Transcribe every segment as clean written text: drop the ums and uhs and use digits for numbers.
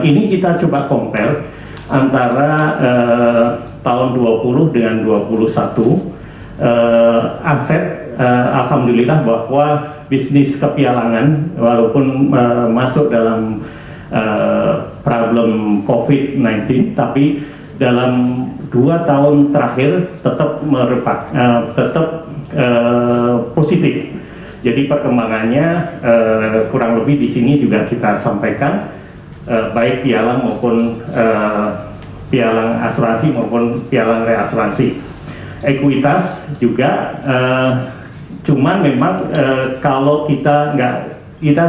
Ini kita coba compare antara tahun 20 dengan 21. Aset, alhamdulillah bahwa bisnis kepialangan walaupun masuk dalam problem COVID-19, tapi dalam 2 tahun terakhir tetap positif. Jadi perkembangannya kurang lebih di sini juga kita sampaikan, baik pialang maupun pialang asuransi maupun pialang reasuransi. Ekuitas juga, cuman memang kalau kita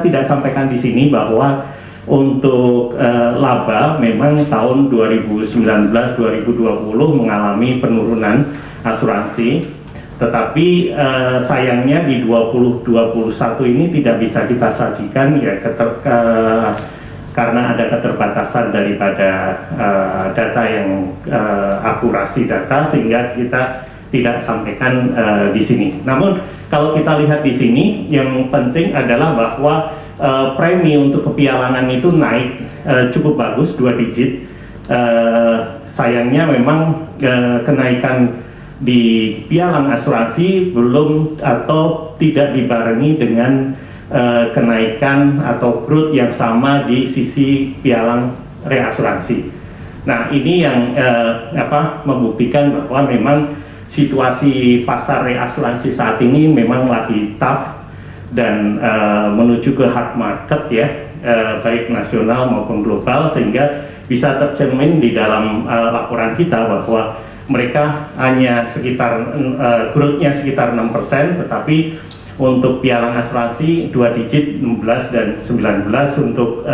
tidak sampaikan di sini bahwa untuk laba memang tahun 2019-2020 mengalami penurunan asuransi, tetapi sayangnya di 2021 ini tidak bisa kita sajikan ya karena ada keterbatasan daripada data yang akurasi data, sehingga kita tidak sampaikan di sini. Namun kalau kita lihat di sini, yang penting adalah bahwa premi untuk kepialangan itu naik cukup bagus, 2 digit. Sayangnya memang kenaikan di pialang asuransi belum atau tidak dibarengi dengan kenaikan atau growth yang sama di sisi pialang reasuransi. Nah, ini yang membuktikan bahwa memang situasi pasar reasuransi saat ini memang lagi tough dan menuju ke hard market ya, baik nasional maupun global, sehingga bisa tercermin di dalam laporan kita bahwa mereka hanya sekitar growth-nya sekitar 6%, tetapi untuk pialang asuransi 2 digit 16 dan 19 untuk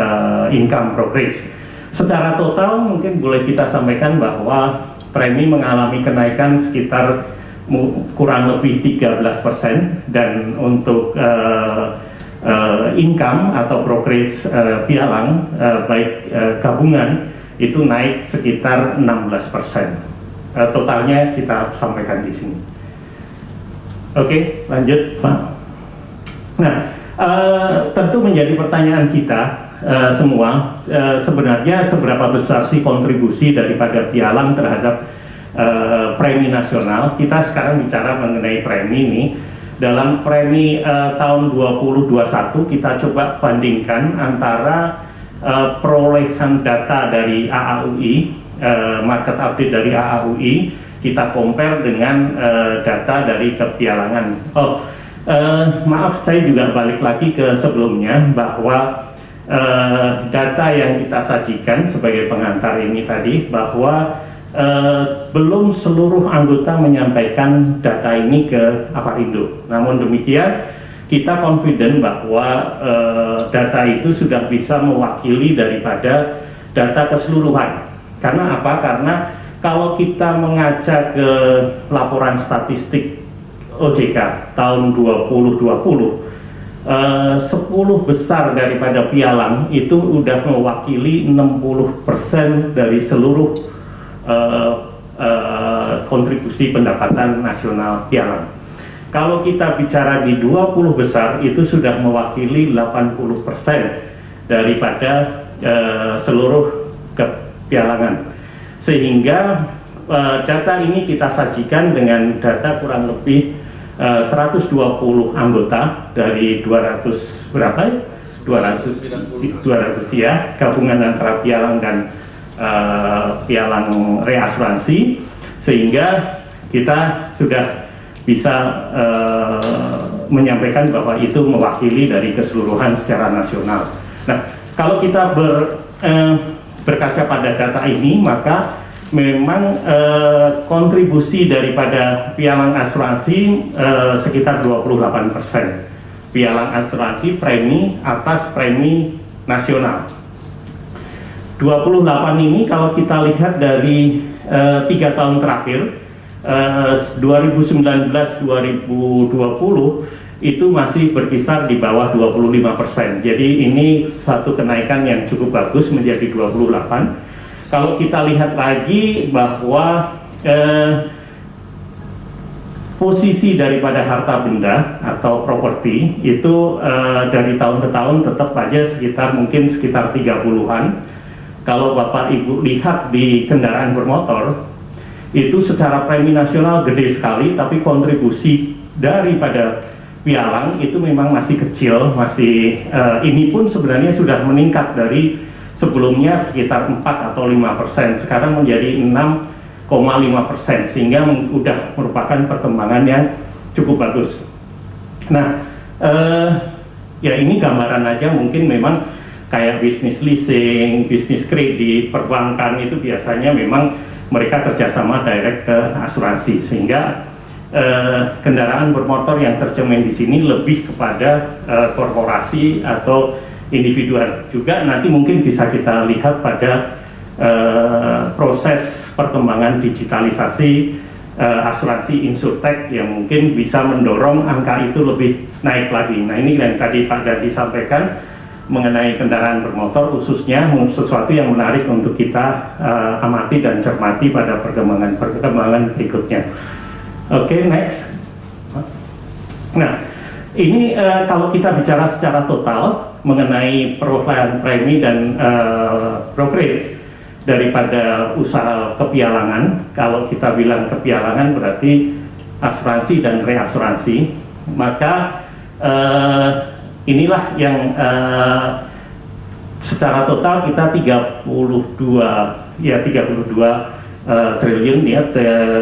income brokerage. Secara total mungkin boleh kita sampaikan bahwa premi mengalami kenaikan sekitar kurang lebih 13%, dan untuk income atau brokerage pialang baik gabungan itu naik sekitar 16%. Totalnya kita sampaikan di sini. Oke, lanjut Pak. Nah, tentu menjadi pertanyaan kita semua, sebenarnya seberapa besar sih kontribusi daripada pialang terhadap premi nasional. Kita sekarang bicara mengenai premi ini. Dalam premi tahun 2021 kita coba bandingkan antara perolehan data dari AAUI, market update dari AAUI, kita compare dengan data dari kepialangan. Maaf, saya juga balik lagi ke sebelumnya bahwa data yang kita sajikan sebagai pengantar ini tadi, bahwa belum seluruh anggota menyampaikan data ini ke Aparindo. Namun demikian, kita confident bahwa data itu sudah bisa mewakili daripada data keseluruhan. Karena apa? Karena kalau kita mengaca ke laporan statistik OJK tahun 2020, 10 besar daripada pialang itu udah mewakili 60% dari seluruh kontribusi pendapatan nasional pialang. Kalau kita bicara di 20 besar, itu sudah mewakili 80% daripada seluruh kepialangan. Sehingga data ini kita sajikan dengan data kurang lebih 120 anggota dari 200 berapa? 200 ya, gabungan antara pialang dan pialang reasuransi, sehingga kita sudah bisa menyampaikan bahwa itu mewakili dari keseluruhan secara nasional. Nah, kalau kita berkaca pada data ini, maka memang kontribusi daripada pialang asuransi sekitar 28%. Pialang asuransi premi atas premi nasional. 28 ini kalau kita lihat dari 3 tahun terakhir, 2019-2020 itu masih berkisar di bawah 25%. Jadi ini satu kenaikan yang cukup bagus menjadi 28. Kalau kita lihat lagi bahwa posisi daripada harta benda atau properti itu dari tahun ke tahun tetap aja sekitar 30-an. Kalau Bapak Ibu lihat di kendaraan bermotor, itu secara premi nasional gede sekali, tapi kontribusi daripada pialang itu memang masih kecil, ini pun sebenarnya sudah meningkat dari sebelumnya sekitar 4 atau 5%, sekarang menjadi 6,5%, sehingga sudah merupakan perkembangan yang cukup bagus. Nah, ya ini gambaran aja, mungkin memang kayak bisnis leasing, bisnis kredit, perbankan itu biasanya memang mereka kerjasama direct ke asuransi, sehingga kendaraan bermotor yang tercermin di sini lebih kepada korporasi atau individual. Juga nanti mungkin bisa kita lihat pada proses perkembangan digitalisasi asuransi insurtech yang mungkin bisa mendorong angka itu lebih naik lagi. Nah, ini yang tadi Pak Dadi sampaikan mengenai kendaraan bermotor, khususnya sesuatu yang menarik untuk kita amati dan cermati pada perkembangan berikutnya. Oke, next. Nah, ini kalau kita bicara secara total mengenai profilan premi dan brokerage daripada usaha kepialangan, kalau kita bilang kepialangan berarti asuransi dan reasuransi, maka inilah yang secara total kita 32 triliun ya,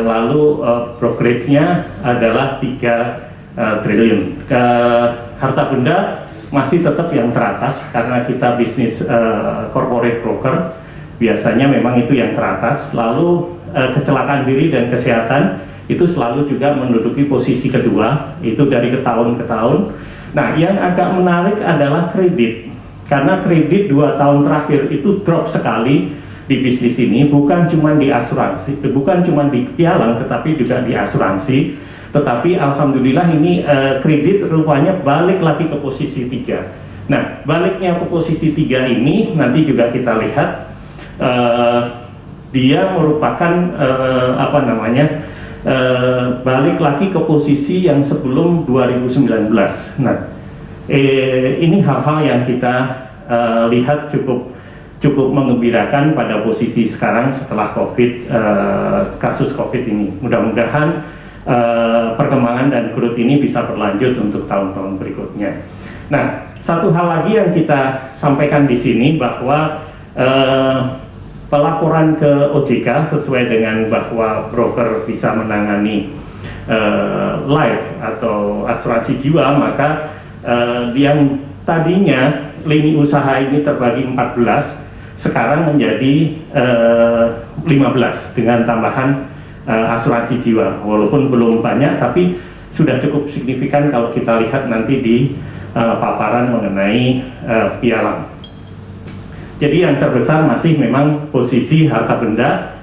lalu brokerage-nya adalah 3 triliun. Harta benda masih tetap yang teratas karena kita bisnis corporate broker, biasanya memang itu yang teratas. Lalu kecelakaan diri dan kesehatan itu selalu juga menduduki posisi kedua, itu dari tahun ke tahun. Nah, yang agak menarik adalah kredit, karena kredit 2 tahun terakhir itu drop sekali di bisnis ini, bukan cuma di asuransi, bukan cuma di pialang, tetapi juga di asuransi. Tetapi alhamdulillah ini kredit rupanya balik lagi ke posisi 3. Nah, baliknya ke posisi 3 ini nanti juga kita lihat dia merupakan balik lagi ke posisi yang sebelum 2019. Nah, ini hal-hal yang kita lihat cukup mengembirakan pada posisi sekarang setelah kasus COVID ini. Mudah-mudahan perkembangan dan growth ini bisa berlanjut untuk tahun-tahun berikutnya. Nah, satu hal lagi yang kita sampaikan di sini bahwa pelaporan ke OJK sesuai dengan bahwa broker bisa menangani life atau asuransi jiwa, maka yang tadinya lini usaha ini terbagi 14, sekarang menjadi 15 dengan tambahan asuransi jiwa. Walaupun belum banyak, tapi sudah cukup signifikan kalau kita lihat nanti di paparan mengenai pialang. Jadi yang terbesar masih memang posisi harta benda,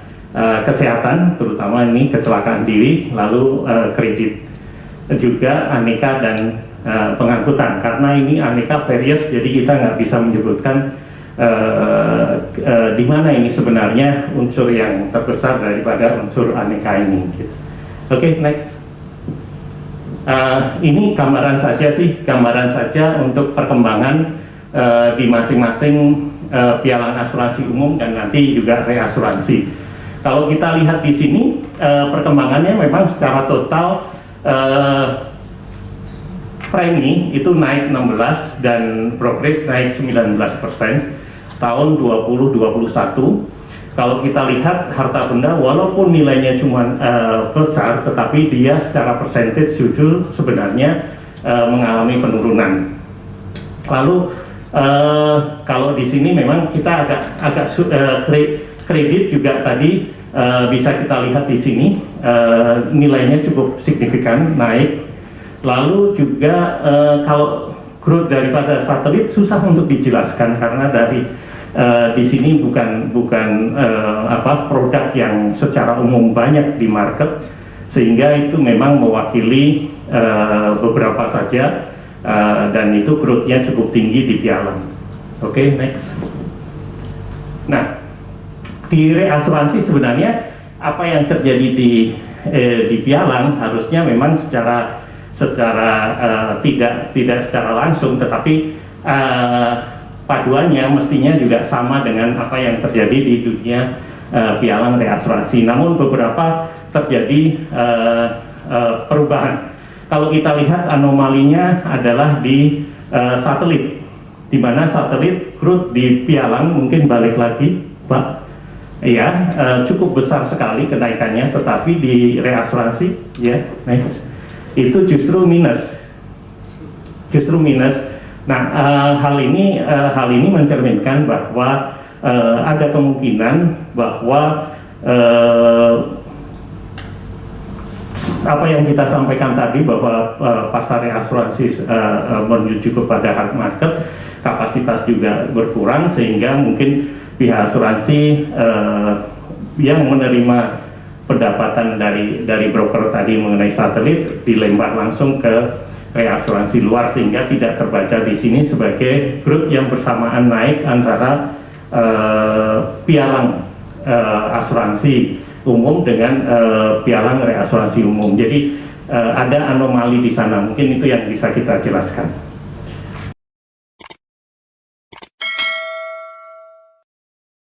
kesehatan, terutama ini kecelakaan diri, lalu kredit, juga aneka dan pengangkutan. Karena ini aneka various, jadi kita nggak bisa menyebutkan di mana ini sebenarnya unsur yang terbesar daripada unsur aneka ini. Gitu. Oke, next. Ini gambaran saja untuk perkembangan di masing-masing pialang asuransi umum dan nanti juga reasuransi. Kalau kita lihat di sini perkembangannya memang secara total premi itu naik 16 dan brokerage naik 19% tahun 2021. Kalau kita lihat harta benda walaupun nilainya cuma besar, tetapi dia secara persentage jujur sebenarnya mengalami penurunan. Lalu kalau di sini memang kita agak kredit juga tadi bisa kita lihat di sini nilainya cukup signifikan naik. Lalu juga kalau growth daripada satelit susah untuk dijelaskan karena dari di sini bukan produk yang secara umum banyak di market, sehingga itu memang mewakili beberapa saja. Dan itu growth-nya cukup tinggi di pialang. Oke, next. Nah, di reasuransi sebenarnya apa yang terjadi di di pialang harusnya memang secara tidak secara langsung, tetapi paduannya mestinya juga sama dengan apa yang terjadi di dunia pialang reasuransi. Namun beberapa terjadi perubahan. Kalau kita lihat anomalinya adalah di satelit, di mana satelit growth di pialang mungkin balik lagi, Pak. Iya, cukup besar sekali kenaikannya, tetapi di reasuransi, ya, next, itu justru minus. Nah, hal ini mencerminkan bahwa ada kemungkinan bahwa apa yang kita sampaikan tadi bahwa pasar reasuransi menuju kepada hard market, kapasitas juga berkurang, sehingga mungkin pihak asuransi yang menerima pendapatan dari broker tadi mengenai satelit dilempar langsung ke reasuransi luar, sehingga tidak terbaca di sini sebagai grup yang bersamaan naik antara pialang asuransi umum dengan pialang reasuransi umum. Jadi ada anomali di sana, mungkin itu yang bisa kita jelaskan.